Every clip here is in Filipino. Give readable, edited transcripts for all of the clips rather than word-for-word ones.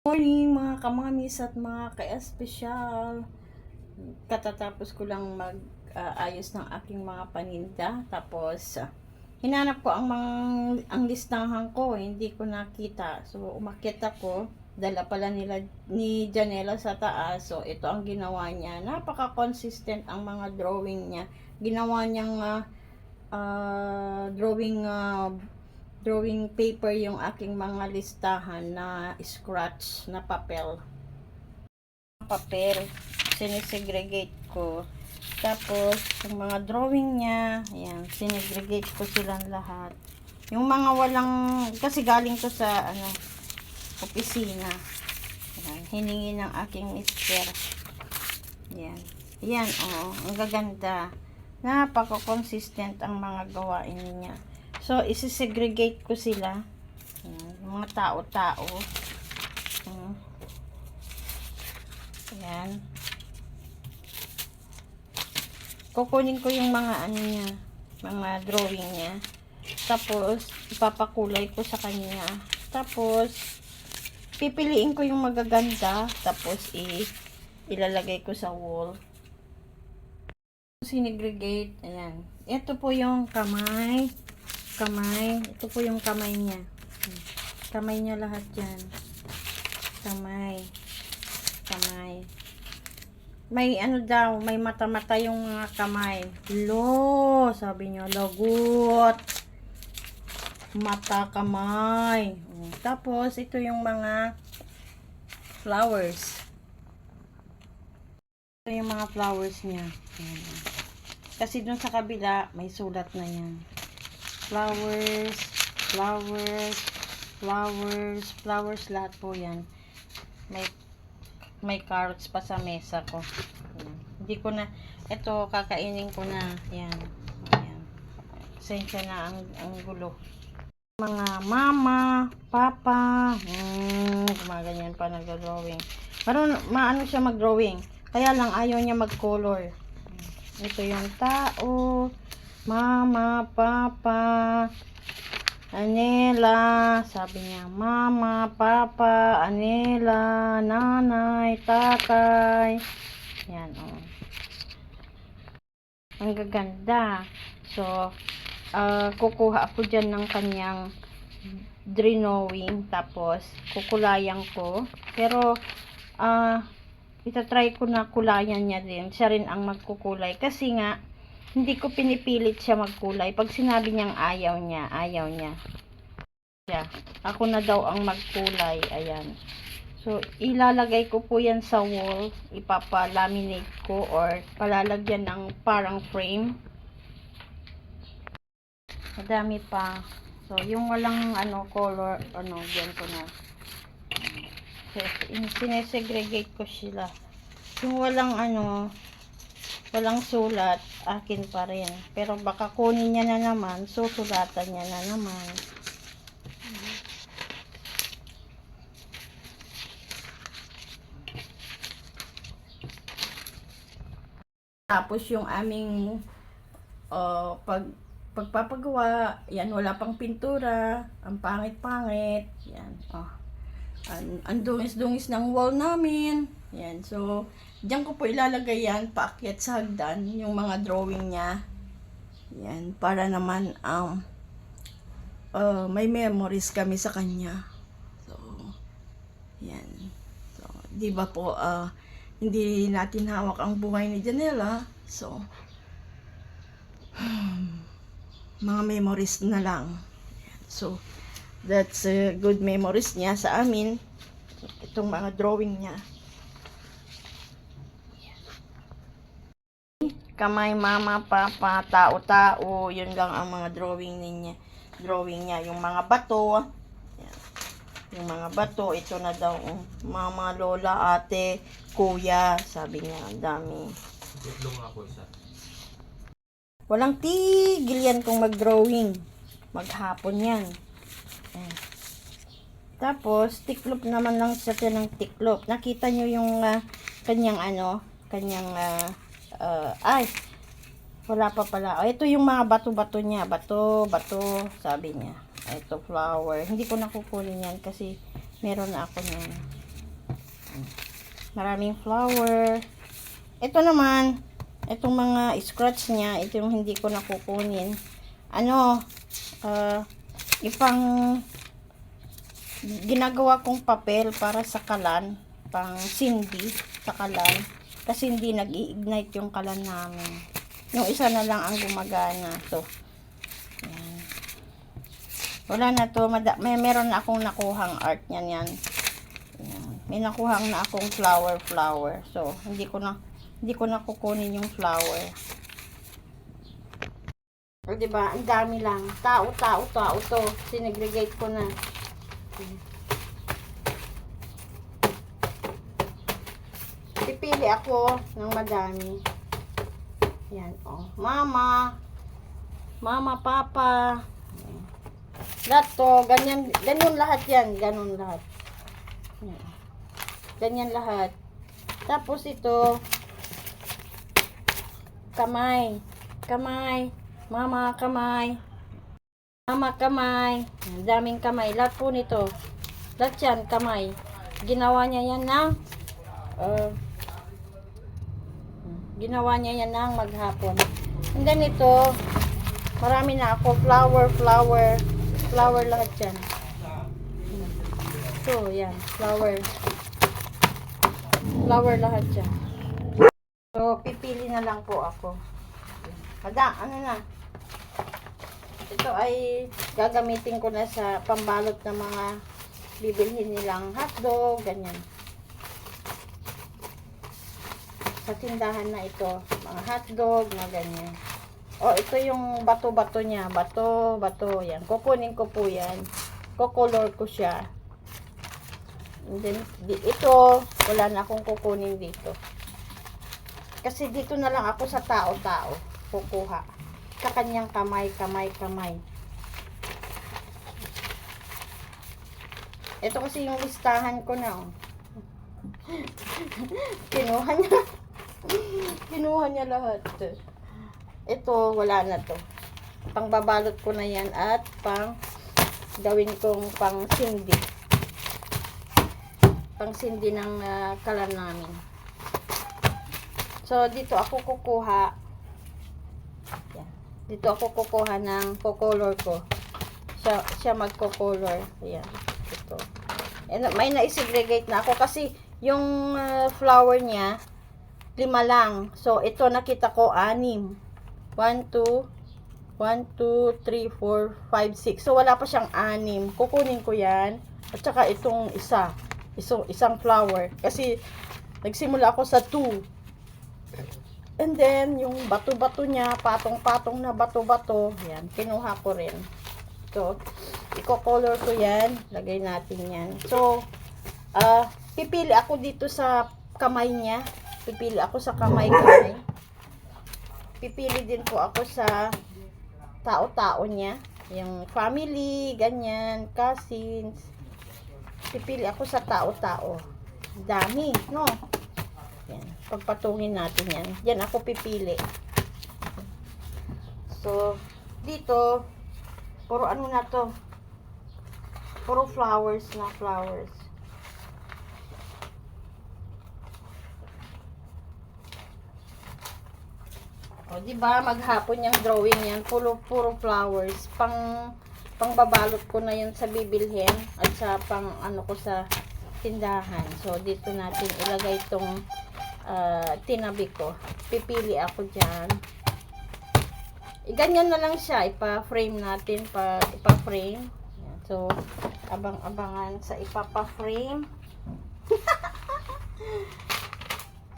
Morning mga kamamis at mga ka-espesyal. Katatapos ko lang mag-ayos ng aking mga paninda. Tapos hinanap ko ang listahan ko, hindi ko nakita. So umakyat ako, dala pala ni Janela sa taas. So ito ang ginawa niya. Napaka-consistent ang mga drawing niya. Ginawa niyang drawing paper yung aking mga listahan na scratch na papel. Sinesegregate ko. Tapos, yung mga drawing niya, ayan, sinesegregate ko silang lahat. Yung mga walang, kasi galing to sa, opisina. Ayan, hiningi ng aking mister. Ayan. Ayan, ang gaganda. Napaka-consistent ang mga gawain niya. So, isi-segregate ko sila. Yung mga tao-tao. Ayan. Kukunin ko yung mga niya, mga drawing niya. Tapos, ipapakulay ko sa kanya. Tapos, pipiliin ko yung magaganda. Tapos, ilalagay ko sa wall. Sinegregate. Ayan. Ito po yung kamay. Ito po yung kamay niya. Kamay niya lahat yan. Kamay. May daw, may mata-mata yung mga kamay. Lo, sabi niya, lagot. Mata, kamay. Tapos, ito yung mga flowers. Ito yung mga flowers niya. Kasi dun sa kabila, may sulat na yan. Flowers, lahat po yan. May carrots pa sa mesa ko. Hindi ko na, ito, kakainin ko na. Yan. Sensya na ang gulo. Mga mama, papa, gumaganyan pa nag-drawing. Maano siya mag-drawing. Kaya lang ayaw niya mag-color. Ito yung tao, mama, papa, Anela, sabi niya, mama, papa, Anela, nanay, tatay. Yan, Ang gaganda. So, kukuha ako dyan ng kanyang drawing, tapos kukulayan ko. Pero, itatry ko na kulayan niya din. Siya rin ang magkukulay. Kasi nga, hindi ko pinipilit siya magkulay. Pag sinabi niyang ayaw niya. Ako na daw ang magkulay. Ayan. So, ilalagay ko po yan sa wall. Ipapalaminate ko or palalagyan ng parang frame. Madami pa. So, yung walang color, diyan ko na. So, sinesegregate ko sila. Yung walang walang sulat, akin pa rin. Pero baka kunin niya na naman, susulatan niya na naman. Tapos yung aming pagpapagawa, yan, wala pang pintura, ang pangit-pangit, yan, ang dungis-dungis ng wall namin. Yan. So, diyan ko po ilalagay yan, paakyat sa hagdan, yung mga drawing niya. Yan. Para naman, may memories kami sa kanya. So, yan. So, di ba po, hindi natin hawak ang buhay ni Janela. So, mga memories na lang. So, that's good memories niya sa amin. Itong mga drawing niya. Kamay, mama, papa, tao-tao, yun lang ang mga drawing niya. Yung mga bato, yan. Yung mga bato, ito na daw, mama, lola, ate, kuya, sabi niya, ang dami. Walang tigil yan kung mag-drawing. Maghapon yan. Ayan. Tapos, tiklop naman lang siya ng tiklop. Nakita nyo yung kanyang wala pa pala. Ito yung mga bato-bato niya. Bato, sabi niya. Ito, flower. Hindi ko nakukunin yan kasi meron na ako niyan. Maraming flower. Ito naman, itong mga scratch niya, ito yung hindi ko nakukunin. Ano, ipang ginagawa kong papel para sa kalan, pang sindi sa kalan, kasi hindi nag-i-ignite yung kalan namin. Yung isa na lang ang gumagana. So, yan. Wala na to, meron na akong nakuhang art niyan yan. Yan. May nakuhang na akong flower. So, hindi ko na kukunin yung flower. O, diba? Ang dami lang. Tao to. Sinegregate ko na. Pipili ako ng madami. Yan, oh. Mama, papa. Lahat to, ganyan lahat yan. Ganun lahat. Yan. Ganyan lahat. Tapos ito, kamay. Mama, kamay. Ang daming kamay. Lahat po nito. Lahat yan, kamay. Ginawa niya yan ng maghapon. And then ito, marami na ako. Flower lahat yan. So, yan. Flower lahat yan. So, pipili na lang po ako. Ano na. Ito ay gagamitin ko na sa pambalot ng mga bibilhin nilang hotdog, ganyan. Sa tindahan na ito, mga hotdog na ganyan. O, ito yung bato-bato niya. Bato, yan. Kukunin ko po yan. Kukolor ko siya. And then, ito, wala na akong kukunin dito. Kasi dito na lang ako sa tao-tao kukuha. Sa kanyang kamay. Ito kasi yung listahan ko na. Oh. Kinuha niya lahat. Ito, wala na to. Pangbabalot ko na yan at gawin kong pang sindi ng kalan namin. So, dito ako kukuha. Yan. Dito ako kukuha ng color ko. Siya magko-color. Ayan. Ito. And may na-segregate na ako kasi yung flower niya 5 lang. So, ito nakita ko 6. 1, 2, 3, 4, 5, 6. So, wala pa siyang 6. Kukunin ko yan. At saka itong isang flower. Kasi, nagsimula ako sa 2. And then, yung bato-bato niya, patong-patong na bato-bato, yan, kinuha ko rin. So, i-color ko yan. Lagay natin yan. So, pipili ako dito sa kamay niya. Pipili ako sa kamay. Pipili din po ako sa tao-tao niya. Yung family, ganyan, cousins. Pipili ako sa tao-tao. Dami, no? Yan. Pagpatungin natin yan. Yan ako pipili. So, dito, puro ano na to? Puro flowers na flowers. O, diba? Maghapon yung drawing yan. Puro flowers. Pangbabalot ko na yun sa bibilhin. At sa ano ko sa tindahan. So, dito natin ilagay itong tinabi ko. Pipili ako dyan. Ganyan na lang siya. Ipa-frame natin. Ipa-frame. So, abang-abangan sa ipapa-frame.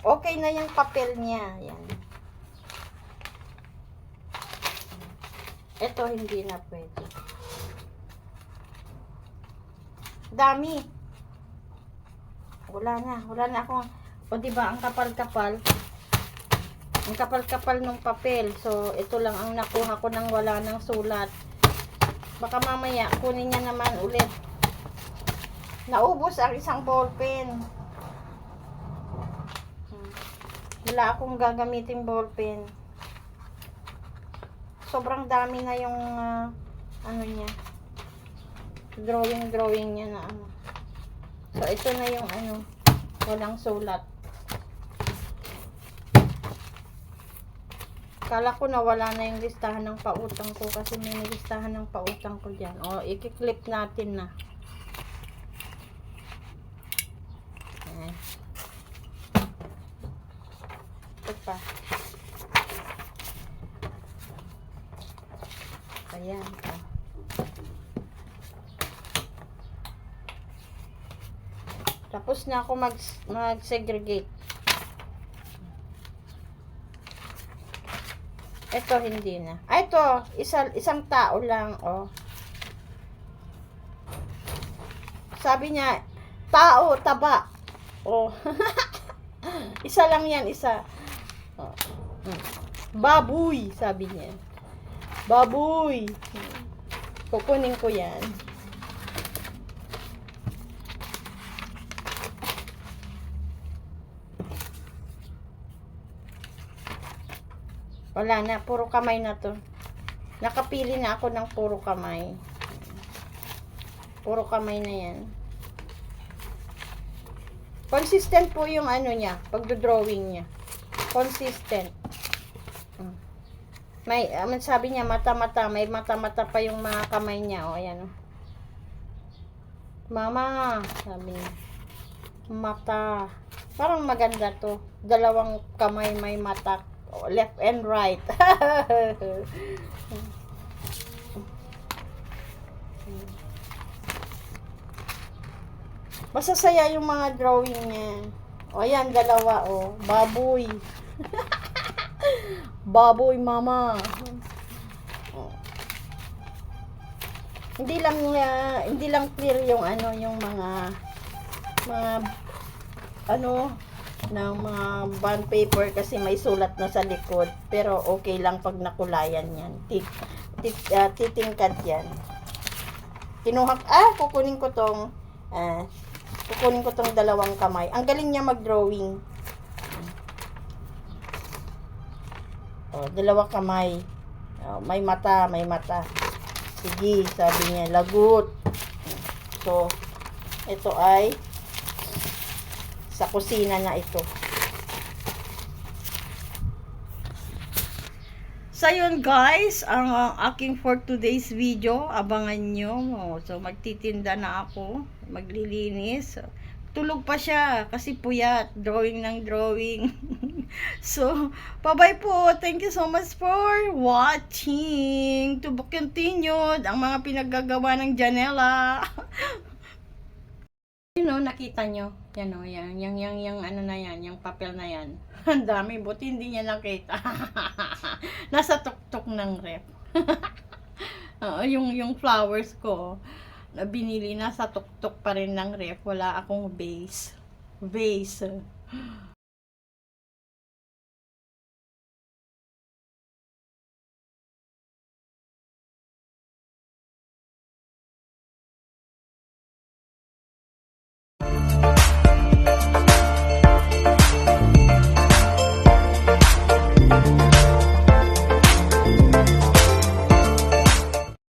Okay na yung papel niya. Yan. Ito hindi na pwede. Dami. Wala na akong, o diba, ang kapal-kapal ng papel. So, ito lang ang nakuha ko nang wala ng sulat. Baka mamaya, kunin niya naman ulit. Naubos ang isang ballpen. Wala akong gagamitin ballpen. Sobrang dami na yung, ano niya. Drawing niya na ano. So, ito na yung ano. Walang sulat. Kala ko na wala na yung listahan ng pautang ko kasi may listahan ng pautang ko dyan. O, i-clip natin na. Ayan. Ito pa. Ayan. Tapos na ako mag-segregate. Ito hindi na. Ito, isang tao lang, oh. Sabi niya, tao, taba. Oh. Isa lang yan, isa. Oh. Baboy, sabi niya. Baboy. Kukunin ko yan. Wala na, puro kamay na to. Nakapili na ako ng puro kamay. Puro kamay na yan. Consistent po yung ano niya, pagdodrawing niya. Consistent. May, sabi niya, mata-mata. May mata-mata pa yung mga kamay niya. O, ayan o. Mama, sabi niya. Mata. Parang maganda to. Dalawang kamay may mata. Left and right. Masasaya yung mga drawing niya. O yan, dalawa o. Baboy. Baboy, mama. O. Hindi lang clear yung ano, yung mga ano ng mga bond paper kasi may sulat na sa likod, pero okay lang pag nakulayan yan. Titingkad yan. Kukunin ko tong dalawang kamay. Ang galing niya mag-drawing. Dalawa kamay. May mata. Sige, sabi niya, lagot. So, ito ay sa kusina na ito. So yun guys, ang aking for today's video, abangan nyo. So magtitinda na ako, maglilinis. Tulog pa siya kasi puyat, drawing ng drawing. So, bye-bye po. Thank you so much for watching. To be continued ang mga pinaggagawa ng Janela. You know, nakita nyo. Yan o, yung ano na yan, yung papel na yan. Ang dami, buti hindi niya nakita. Nasa tuktok ng ref. yung flowers ko, na binili, nasa tuktok pa rin ng ref. Wala akong vase.